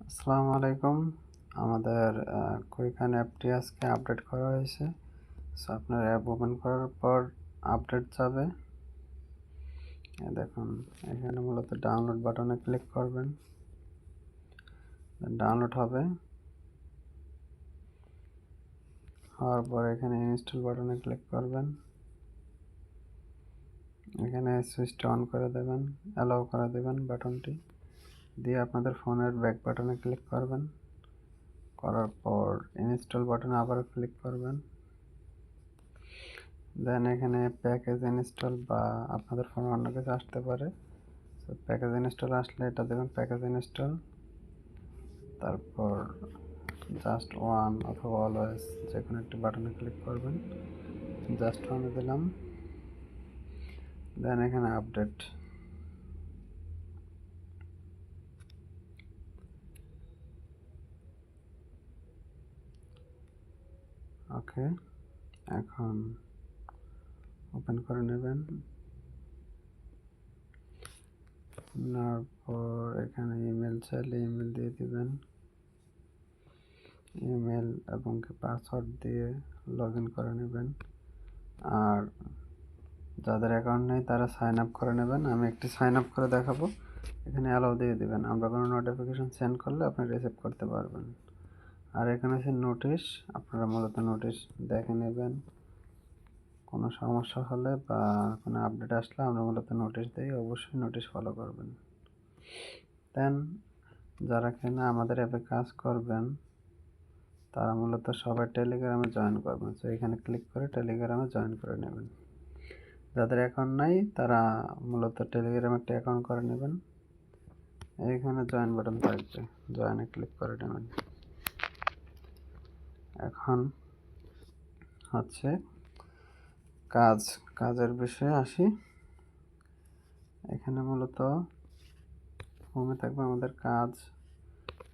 আসসালামু আলাইকুম। আমাদের কুইকান অ্যাপটি আজকে আপডেট করা হয়েছে। সো আপনার অ্যাপ ওপেন করার পর আপডেট যাবে। দেখুন এখানে মূলত ডাউনলোড বাটনে ক্লিক করবেন, ডাউনলোড হবে। হওয়ার পর এখানে ইনস্টল বাটনে ক্লিক করবেন, এখানে সুইচটা অন করে দেবেন, অ্যালাউ করে দেবেন বাটনটি দিয়ে আপনাদের ফোনের ব্যাক বাটনে ক্লিক করবেন। করার পর ইনস্টল বাটনে আবার ক্লিক করবেন। দেন এখানে প্যাকেজ ইনস্টল বা আপনাদের ফোনে অন্য কিছু আসতে পারে। তো প্যাকেজ ইনস্টল আসলে এটা দেবেন প্যাকেজ ইনস্টল, তারপর জাস্ট ওয়ান অথবা অলওয়েজ যে কোনো একটি বাটনে ক্লিক করবেন। জাস্ট ওয়ানে দিলাম, দেন এখানে আপডেট। ওকে, এখন ওপেন করে নেবেন। নেওয়ার পর এখানে ইমেল চাইলে ইমেল দিয়ে দিবেন, ইমেল এবং পাসওয়ার্ড দিয়ে লগ ইন করে নেবেন। আর যাদের অ্যাকাউন্ট নেই তারা সাইন আপ করে নেবেন। আমি একটি সাইন আপ করে দেখাবো। এখানে অ্যালাউ দিয়ে দিবেন, আমরা কোনো নোটিফিকেশন সেন্ড করলে আপনি রিসিভ করতে পারবেন। আর এখানে আছে নোটিশ, আপনারা মূলত নোটিশ দেখে নেবেন। কোনো সমস্যা হলে বা কোনো আপডেট আসলে আমরা মূলত নোটিশ দিই, অবশ্যই নোটিশ ফলো করবেন। দেন যারা কিনা আমাদের অ্যাপে কাজ করবেন তারা মূলত সবাই টেলিগ্রামে জয়েন করবেন। তো এখানে ক্লিক করে টেলিগ্রামে জয়েন করে নেবেন। যাদের অ্যাকাউন্ট নাই তারা মূলত টেলিগ্রামে একটা অ্যাকাউন্ট করে নেবেন। এইখানে জয়েন বাটন থাকবে, জয়েনে ক্লিক করে নেবেন। এখন হচ্ছে কাজের বিষয়ে আসি। এখানে মূলত হোমে থাকবে আমাদের কাজ,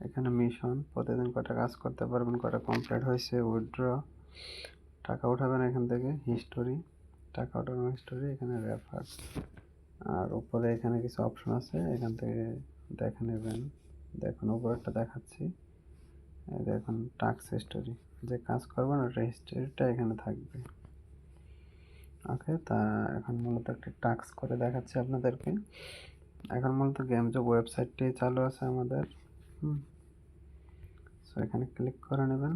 এখানে মিশন, প্রতিদিন কটা কাজ করতে পারবেন, কটা কমপ্লিট হয়েছে, উইথড্র, টাকা উঠাবেন এখান থেকে, হিস্টোরি, টাকা উঠানোর হিস্টোরি, এখানে রেফার। আর উপরে এখানে কিছু অপশন আছে, এখান থেকে দেখে নেবেন। দেখুন উপরেরটা দেখাচ্ছি, এই দেখুন টাস্ক হিস্টোরি, যে কাজ করবেন ওটা হিস্টোরিটা এখানে থাকবে। ওকে, তা এখন মূলত একটি টাস্ক করে দেখাচ্ছি আপনাদেরকে। এখন মূলত গেম জব ওয়েবসাইটটি চালু আছে আমাদের। সো এখানে ক্লিক করে নেবেন।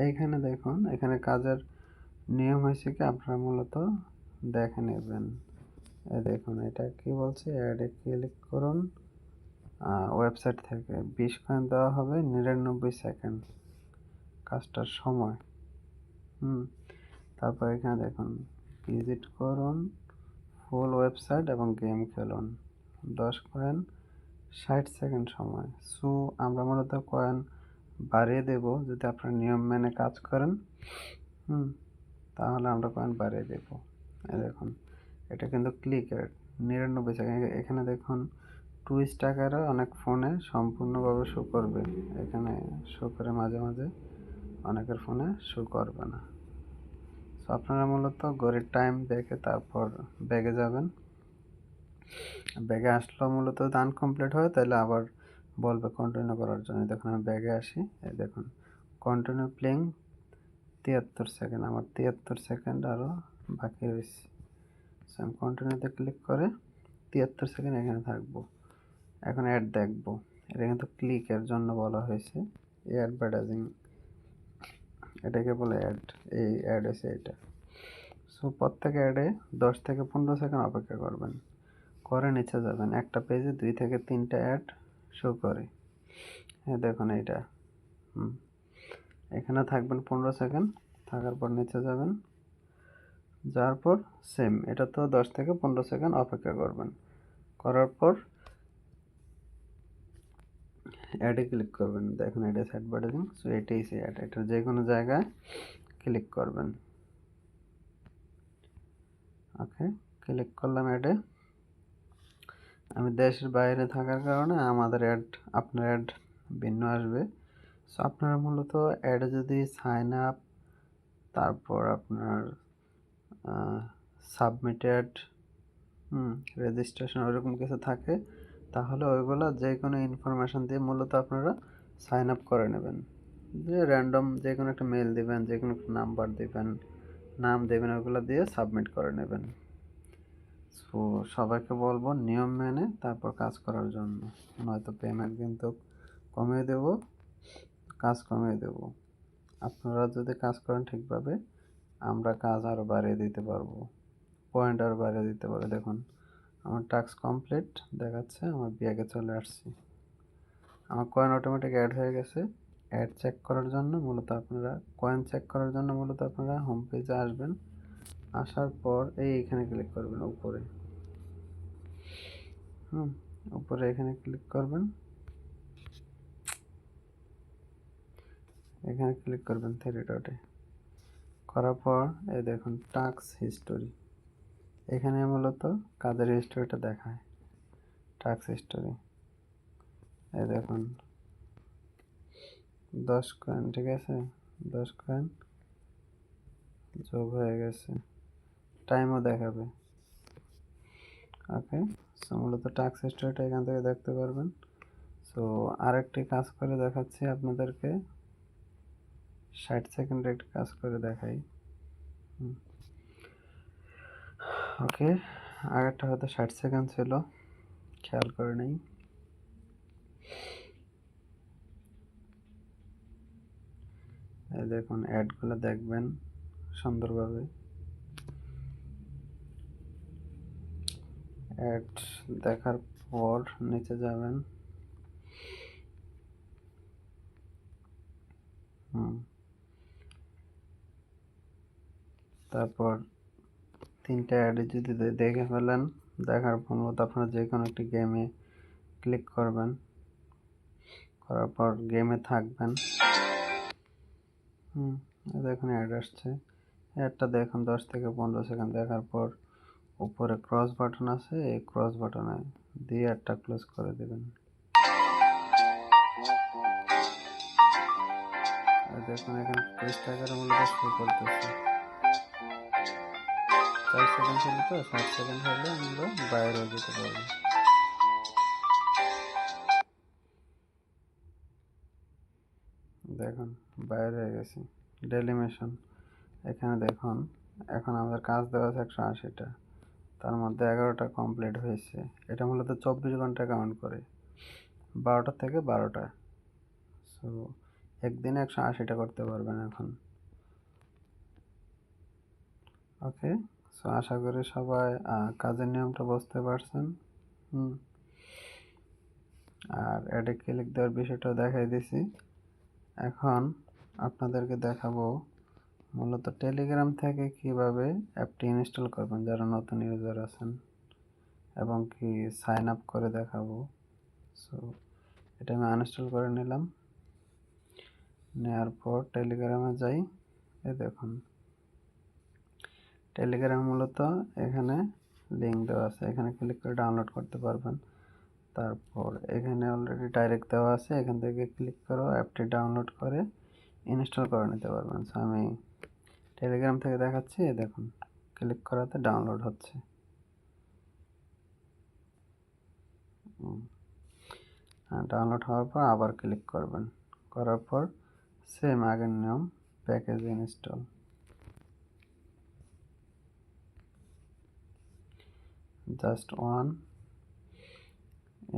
এইখানে দেখুন এখানে কাজের নিয়ম হয়েছে কি আপনারা মূলত দেখে নেবেন। এই দেখুন এটা কি বলছে, অ্যাডে ক্লিক করুন। ওয়েবসাইট থেকে 20 কয়েন দেওয়া হবে 99 সেকেন্ড কাজটার সময়। তারপর এখানে দেখুন ভিজিট করুন ফুল ওয়েবসাইট এবং গেম খেলুন, 10 কয়েন 60 সেকেন্ড সময়। সো আমরা মূলত কয়েন বাড়িয়ে দেব যদি আপনারা নিয়ম মেনে কাজ করেন। তাহলে আমরা কয়েন বাড়িয়ে দেব। এই দেখুন এটা কিন্তু ক্লিকের 99 সেকেন্ড। এখানে দেখুন টুইস্ট আকারে অনেক ফোনে সম্পূর্ণভাবে শো করবে, এখানে শো করে মাঝে মাঝে, অনেকের ফোনে শো করবে না। সো আপনারা মূলত ঘড়ির টাইম দেখে তারপর ব্যাগে যাবেন। ব্যাগে আসলেও মূলত দান কমপ্লিট হয় তাহলে আবার বলবে কন্টিনিউ করার জন্য। দেখুন আমি ব্যাগে আসি, এই দেখুন কন্টিনিউ প্লেইং 73 সেকেন্ড, আমার 73 সেকেন্ড আরও বাকি রয়েছে। সো আমি কন্টিনিউতে ক্লিক করে 73 সেকেন্ড এখানে থাকবো। এখন অ্যাড দেখবো, এটা কিন্তু ক্লিকের জন্য বলা হয়েছে, এই অ্যাডভার্টাইজিং, এটাকে বলে অ্যাড। এই অ্যাড হয়েছে এটা। সো প্রত্যেক অ্যাডে 10 থেকে 15 সেকেন্ড অপেক্ষা করবেন, করে নিচে যাবেন। একটা পেজে 2 থেকে 3টা অ্যাড শো করে। হ্যাঁ দেখুন এইটা, এখানে থাকবেন 15 সেকেন্ড, থাকার পর নিচে যাবেন, যাওয়ার পর সেম এটা তো 10 থেকে 15 সেকেন্ড অপেক্ষা করবেন। করার পর অ্যাডে ক্লিক করবেন। দেখুন এটা অ্যাডভার্টাইজিং, সো এটাই সেই অ্যাড, এটা যে কোনো জায়গায় ক্লিক করবেন। ওকে, ক্লিক করলাম অ্যাডে। আমি দেশের বাইরে থাকার কারণে আমাদের অ্যাড, আপনার অ্যাড ভিন্ন আসবে। সো আপনারা মূলত অ্যাডে যদি সাইন আপ, তারপর আপনার সাবমিটেড, রেজিস্ট্রেশন ওইরকম কিছু থাকে, তাহলে ওইগুলো যে কোনো ইনফরমেশান দিয়ে মূলত আপনারা সাইন আপ করে নেবেন। যে র্যান্ডম যে কোনো একটা মেল দিবেন, যে কোনো একটা নাম্বার দিবেন, নাম দেবেন, ওগুলো দিয়ে সাবমিট করে নেবেন। সো সবাইকে বলবো নিয়ম মেনে তারপর কাজ করার জন্য, নয়তো পেমেন্ট কিন্তু কমিয়ে দেব, কাজ কমিয়ে দেব। আপনারা যদি কাজ করেন ঠিকভাবে, আমরা কাজ আরও বাড়িয়ে দিতে পারবো, পয়েন্ট আরও বাড়িয়ে দিতে পারবো। দেখুন আমার টাস্ক কমপ্লিট দেখাচ্ছে, আমার ব্যাগে চলে আসছি, আমার কয়েন অটোমেটিক অ্যাড হয়ে গেছে। অ্যাড চেক করার জন্য মূলত আপনারা, কয়েন চেক করার জন্য মূলত আপনারা হোম পেজে আসবেন। আসার পর এইখানে ক্লিক করবেন, উপরে উপরে এখানে ক্লিক করবেন, এখানে ক্লিক করবেন থ্রি ডটে। করার পর এই দেখুন টাস্ক হিস্টোরি, এখানে মূলত কাজের হিস্টোরিটা দেখায়। টাস্ক হিস্টোরি এই দেখুন 10 কয়েন, ঠিক আছে, 10 কয়েন যোগ হয়ে গেছে, টাইমও দেখাবে। ওকে, সো মূলত টাস্ক হিস্টোরিটা এখান থেকে দেখতে পারবেন। সো আরেকটি কাজ করে দেখাচ্ছি আপনাদেরকে, 60 সেকেন্ডের একটি কাজ করে দেখাই। ওকে, আগেরটা হয়তো 60 সেকেন্ড ছিল, খেয়াল করে নেই। এই দেখুন অ্যাডগুলো দেখবেন সুন্দরভাবে। অ্যাড দেখার পর নিচে যাবেন, তারপর 3টা অ্যাডে যদি দেখে ফেলেন, দেখার পর মূলত আপনারা যে কোনো একটি গেমে ক্লিক করবেন, করার পর গেমে থাকবেন। দেখুন অ্যাড আসছে, অ্যাডটা দেখুন 10 থেকে 15 সেকেন্ড দেখার পর উপরে ক্রস বাটন আছে, এই ক্রস বাটনে দিয়ে অ্যাডটা ক্লোজ করে দেবেন। দেখুন এখানে 30 টাকার মূল্য শো করতেছে। 4 সেকেন্ড ছিল তো, 60 সেকেন্ড হলে আমরা বাইরে হয়ে যেতে পারবো। দেখুন বাইরে হয়ে গেছি। ডেলিমেশন, এখানে দেখুন এখন আমাদের কাজ দেওয়া আছে 180টা, তার মধ্যে 11টা কমপ্লিট হয়েছে। এটা মূলত 24 ঘন্টা কাউন্ট করে, 12টা থেকে 12টা। সো একদিনে 180টা করতে পারবেন এখন। ওকে, সো আশা করি সবাই কাজের নিয়মটা বুঝতে পারছেন। আর অ্যাডে ক্লিক দেওয়ার বিষয়টা দেখাই দিছি। এখন আপনাদেরকে দেখাবো মূলত টেলিগ্রাম থেকে কিভাবে অ্যাপটি ইনস্টল করবেন যারা নতুন ইউজার আছেন, এবং কি সাইন আপ করে দেখাবো। সো এটা আমি আনইনস্টল করে নিলাম, নেওয়ার পর টেলিগ্রামে যাই। এই দেখুন টেলিগ্রাম মূলত এখানে লিঙ্ক দেওয়া আছে, এখানে ক্লিক করে ডাউনলোড করতে পারবেন। তারপর এখানে অলরেডি ডাইরেক্ট দেওয়া আছে, এখান থেকে ক্লিক করো অ্যাপটি ডাউনলোড করে ইনস্টল করে নিতে পারবেন। সো আমি টেলিগ্রাম থেকে দেখাচ্ছি, দেখুন ক্লিক করাতে ডাউনলোড হচ্ছে। ডাউনলোড হওয়ার পর আবার ক্লিক করবেন, করার পর সেম আগের নিয়ম, package install. Just one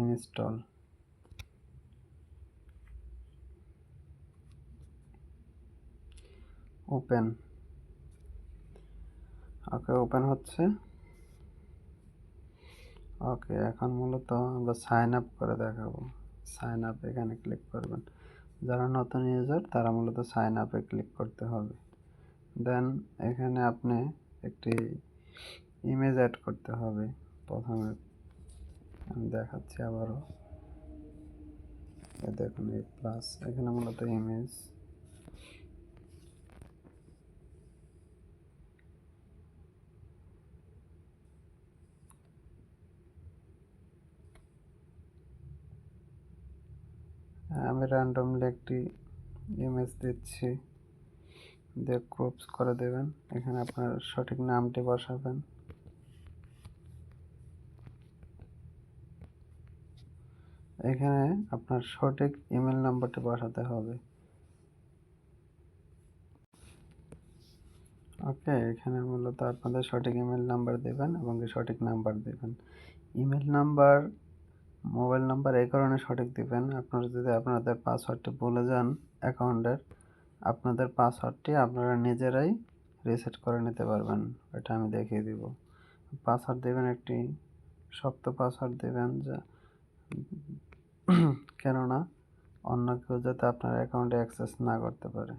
install, open. Okay, open হচ্ছে। ওকে, এখন মূলত আমরা সাইন আপ করে দেখাবো। সাইন আপ, এখানে ক্লিক করবেন। যারা নতুন ইউজার তারা মূলত সাইন আপে ক্লিক করতে হবে। দেন এখানে আপনি একটি ইমেজ অ্যাড করতে হবে। প্রথমে আমি দেখাচ্ছি আবারও, দেখুন এই প্লাস, এখানে মূলত ইমেজ। আমি র্যান্ডমলি একটি ইমেজ দিচ্ছি, দিয়ে ক্রপস করে দেবেন। এখানে আপনার সঠিক নামটি বসাবেন। এখানে আপনার সঠিক ইমেল নাম্বারটি বসাতে হবে। ওকে, এখানে মূলত আপনাদের সঠিক ইমেল নাম্বার দেবেন এবং সঠিক নাম্বার দেবেন। ইমেল নাম্বার, মোবাইল নাম্বার এই কারণে সঠিক দিবেন, আপনারা যদি আপনাদের পাসওয়ার্ডটি ভুলে যান অ্যাকাউন্টের, আপনাদের পাসওয়ার্ডটি আপনারা নিজেরাই রিসেট করে নিতে পারবেন। এটা আমি দেখিয়ে দিব। পাসওয়ার্ড দেবেন একটি শক্ত পাসওয়ার্ড দেবেন, যা কেননা অন্য কেউ যাতে আপনার অ্যাকাউন্টে অ্যাক্সেস না করতে পারে।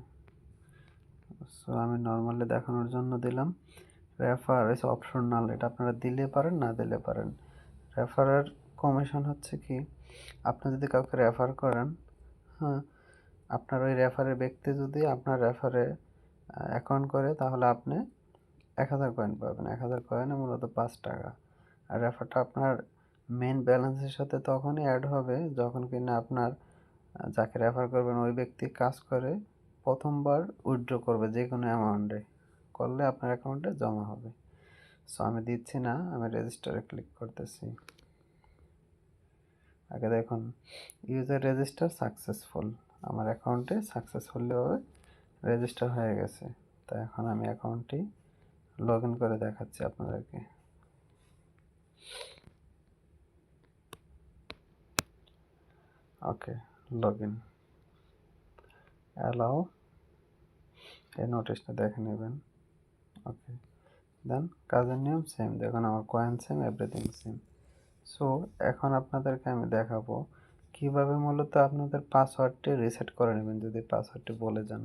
সো আমি নর্মালি দেখানোর জন্য দিলাম। রেফার ইজ অপশনাল, এটা আপনারা দিলে পারেন, না দিলে পারেন। রেফারের কমিশন হচ্ছে কি, আপনি যদি কাউকে রেফার করেন, হ্যাঁ, আপনার ওই রেফারের ব্যক্তি যদি আপনার রেফারে অ্যাকাউন্ট করে, তাহলে আপনি 1000 কয়েন পাবেন। 1000 কয়েনে মূলত 5 টাকা। আর রেফারটা আপনার মেন ব্যালেন্সের সাথে তখনই অ্যাড হবে যখন কিনা আপনার যাকে রেফার করবেন ওই ব্যক্তি কাজ করে প্রথমবার উইথড্র করবে যে কোনো অ্যামাউন্টে, করলে আপনার অ্যাকাউন্টে জমা হবে। সো আমি দিচ্ছি না, আমি রেজিস্টারে ক্লিক করতেছি। আগে দেখুন, ইউজার রেজিস্টার সাকসেসফুল, আমার অ্যাকাউন্টে সাকসেসফুলিভাবে রেজিস্টার হয়ে গেছে। তো এখন আমি অ্যাকাউন্টটি লগ ইন করে দেখাচ্ছি আপনাদেরকে। ওকে, লগ ইন, অ্যালাউ, এই নোটিশটা দেখে নেবেন। ওকে, দেন কাজের নিয়ম সেম, দেখুন আমার coin same, everything same. So এখন আপনাদেরকে আমি দেখাবো কিভাবে মূলত আপনাদের পাসওয়ার্ডটি রিসেট করে নেবেন যদি পাসওয়ার্ডটি বলে যান।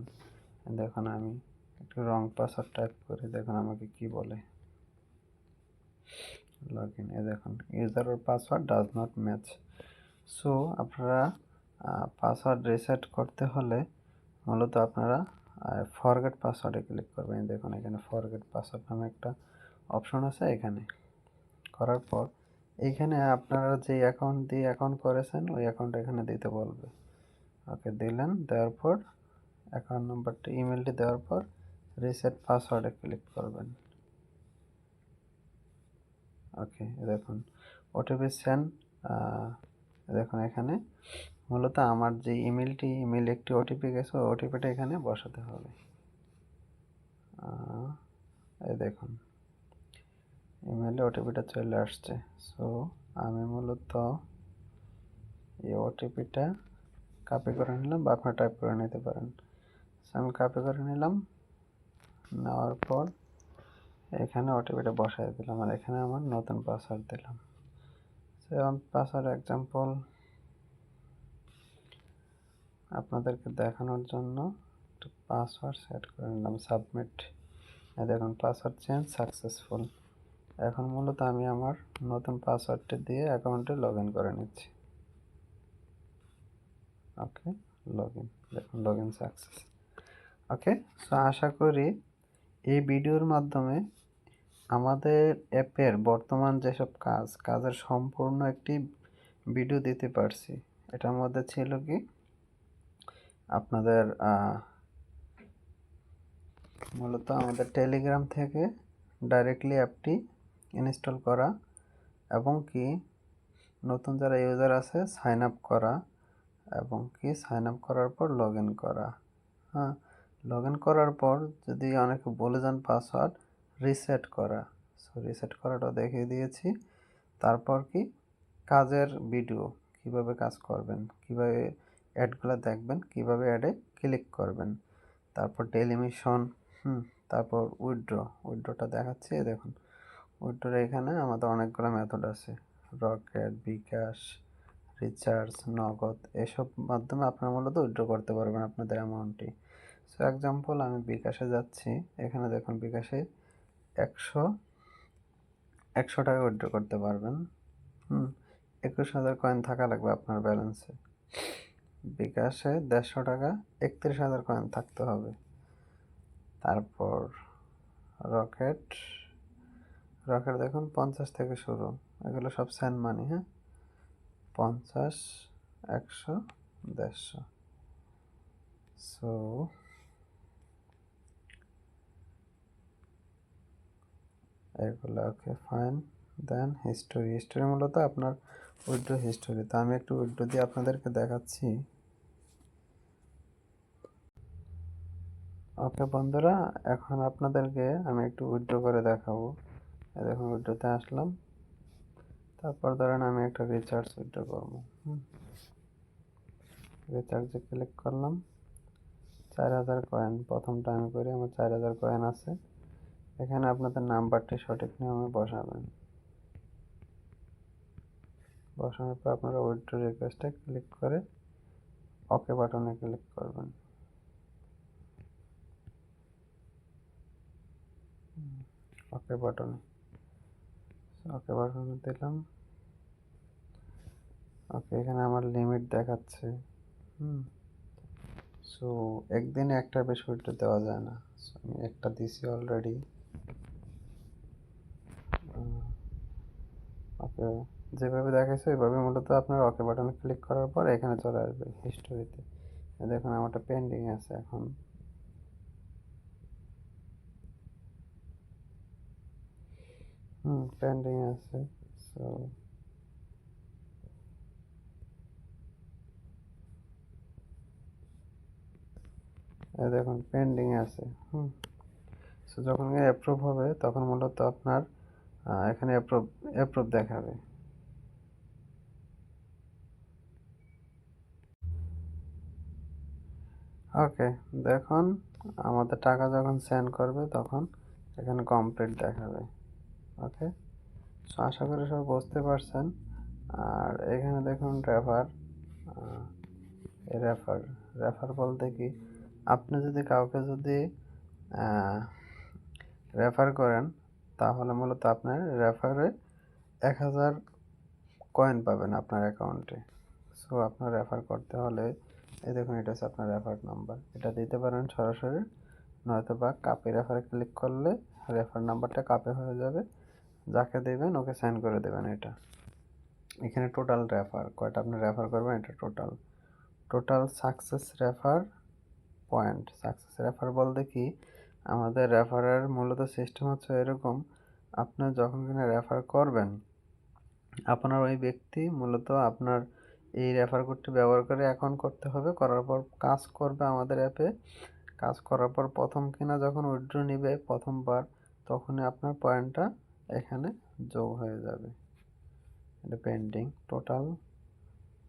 দেখুন আমি একটু রং পাসওয়ার্ড টাইপ করে, দেখুন আমাকে কি বলে। লগ ইন, এ দেখুন user or password does not match. So আপনারা পাসওয়ার্ড রিসেট করতে হলে মূলত আপনারা ফরগেট পাসওয়ার্ডে ক্লিক করবেন। দেখুন এখানে ফরগেট পাসওয়ার্ড নামে একটা অপশন আছে, এখানে করার পর এইখানে আপনারা যে অ্যাকাউন্ট দিয়ে অ্যাকাউন্ট করেছেন ওই অ্যাকাউন্ট এখানে দিতে বলবে। ওকে, দিলেন, দেওয়ার পর অ্যাকাউন্ট নাম্বারটি, ইমেলটি দেওয়ার পর রিসেট পাসওয়ার্ডে ক্লিক করবেন। ওকে, দেখুন ওটিপি সেন্ড, দেখুন এখানে মূলত আমার যে ইমেলে একটি ওটিপি গেছে, ওই ওটিপিটা এখানে বসাতে হবে। এই দেখুন ইমেলে ওটিপিটা চলে আসছে। সো আমি মূলত এই ওটিপিটা কপি করে নিলাম, বা আপনারা টাইপ করে নিতে পারেন। সো আমি কপি করে নিলাম, নেওয়ার পর এখানে ওটিপিটা বসাই দিলাম, আর এখানে আমার নতুন পাসওয়ার্ড দিলাম। সো পাসওয়ার্ড এক্সাম্পল আপনাদেরকে দেখানোর জন্য একটু পাসওয়ার্ড সেট করে নিলাম, সাবমিট। দেখুন পাসওয়ার্ড চেঞ্জ সাকসেসফুল। এখন মূলত আমি আমার নতুন পাসওয়ার্ডটি দিয়ে অ্যাকাউন্টে লগ ইন করে নিচ্ছি। ওকে, লগ ইন, দেখুন log in success. Okay, so আশা করি এই ভিডিওর মাধ্যমে আমাদের অ্যাপের বর্তমান যেসব কাজের সম্পূর্ণ একটি ভিডিও দিতে পারছি। এটার মধ্যে ছিল কি, আপনাদের মূলত আমাদের টেলিগ্রাম থেকে ডাইরেক্টলি অ্যাপটি ইনস্টল করা, এবং কি নতুন যারা ইউজার আছে সাইন আপ করা, এবং কি সাইন আপ করার পর লগ ইন করা। হ্যাঁ, লগ ইন করার পর যদি অনেকে বলে যান পাসওয়ার্ড, রিসেট করা। সো রিসেট করাটা দেখিয়ে দিয়েছি। তারপর কি কাজের ভিডিও, কিভাবে কাজ করবেন, কিভাবে অ্যাডগুলো দেখবেন, কিভাবে অ্যাডে ক্লিক করবেন, তারপর টেলিমিশন, তারপর উইথড্রটা দেখাচ্ছি। দেখুন উইথড্রোর এখানে আমাদের অনেকগুলো মেথড আছে, রকেট, বিকাশ, রিচার্জ, নগদ, এসব মাধ্যমে আপনারা মূলত উইথড্র করতে পারবেন আপনাদের অ্যামাউন্টটি। সো এক্সাম্পল আমি বিকাশে যাচ্ছি, এখানে দেখুন বিকাশে 100 টাকা উইথড্র করতে পারবেন। 21,000 কয়েন থাকা লাগবে আপনার ব্যালেন্সে। বিকাশে 150 টাকা, 31,000 কয়েন থাকতে হবে। তারপর রকেট দেখুন 50 থেকে শুরু, এগুলো সব সেন্ড মানি। হ্যাঁ, 50, 100, 150। সো এগুলো ওকে ফাইন। দেন হিস্টোরি মূলত আপনার উইথড্র হিস্টোরি। তো আমি একটু উইথড্র দিয়ে আপনাদেরকে দেখাচ্ছি। ওকে বন্ধুরা, এখন আপনাদেরকে আমি একটু উইথড্র করে দেখাবো। দেখুন উইথড্রতে আসলাম, তারপর ধরেন আমি একটা রিচার্জ উইথড্র করবো। রিচার্জে ক্লিক করলাম, 4000 কয়েন প্রথমটা আমি করি, আমার 4000 কয়েন আছে। এখানে আপনাদের নাম্বারটি সঠিক নিয়মে বসাবেন। বসানোর পর আপনারা উইথড্র রিকোয়েস্টে ক্লিক করে ওকে বাটনে ক্লিক করবেন। ওকে বাটনে দিলাম। ওকে, এখানে আমার লিমিট দেখাচ্ছে। সো একদিনে একটা বেশি উইথড্র দেওয়া যায় না। সো আমি একটা দিছি অলরেডি। ওকে, যেভাবে দেখাইছে ওইভাবে মূলত আপনার ওকে বাটনে ক্লিক করার পর এখানে চলে আসবে হিস্টোরিতে। দেখুন আমারটা পেন্ডিং আছে এখন। পেন্ডিং আছে। সো দেখুন পেন্ডিং আছে। সো যখন অ্যাপ্রুভ হবে তখন মূলত আপনার এখানে অ্যাপ্রুভ দেখাবে। ওকে, দেখুন আমাদের টাকা যখন সেন্ড করবে তখন এখানে কমপ্লিট দেখাবে। ওকে, সো আশা করি সব বুঝতে পারছেন। আর এখানে দেখুন রেফার বলতে কি, আপনি যদি কাউকে রেফার করেন তাহলে মূলত আপনার রেফারে 1000 কয়েন পাবেন আপনার অ্যাকাউন্টে। সো আপনার রেফার করতে হলে এই দেখুন এটা হচ্ছে আপনার রেফার নাম্বার, এটা দিতে পারেন সরাসরি, নয়তো বা কাপে রেফারে ক্লিক করলে রেফার নাম্বারটা কাপে হয়ে যাবে। যাকে দেবেন ওকে সেন্ড করে দেবেন। এটা এখানে টোটাল রেফার কয়টা আপনি রেফার করবেন, এটা total success refer point. Success refer বলতে কি, আমাদের রেফারের মূলত সিস্টেম হচ্ছে এরকম, আপনি যখন কিনা রেফার করবেন আপনার ওই ব্যক্তি মূলত আপনার এই রেফার কোডটি ব্যবহার করে অ্যাকাউন্ট করতে হবে, করার পর কাজ করবে আমাদের অ্যাপে। কাজ করার পর প্রথম কিনা যখন উইথড্র নিবে প্রথমবার, তখনই আপনার পয়েন্টটা এখানে যোগ হয়ে যাবে। এটা টোটাল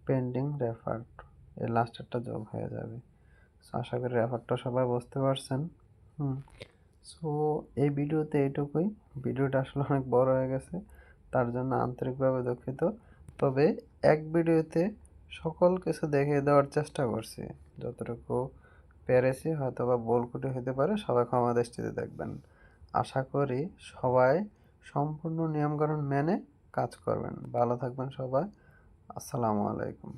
পেন্ডিং রেফার, এই লাস্টেরটা যোগ হয়ে যাবে। সো আশা করি রেফারটা সবাই বুঝতে পারছেন। সো এই ভিডিওতে এইটুকুই। ভিডিওটা আসলে অনেক বড় হয়ে গেছে, তার জন্য আন্তরিকভাবে দুঃখিত। তবে এক ভিডিওতে সকল কিছু দেখিয়ে দেওয়ার চেষ্টা করছি, যতটুকু পেরেছি। হয়তো বা ভুল ত্রুটি হতে পারে, সবাই ক্ষমা দৃষ্টিতে দেখবেন। আশা করি সবাই সম্পূর্ণ নিয়মকানুন মেনে কাজ করবেন। ভালো থাকবেন সবাই। আসসালামু আলাইকুম।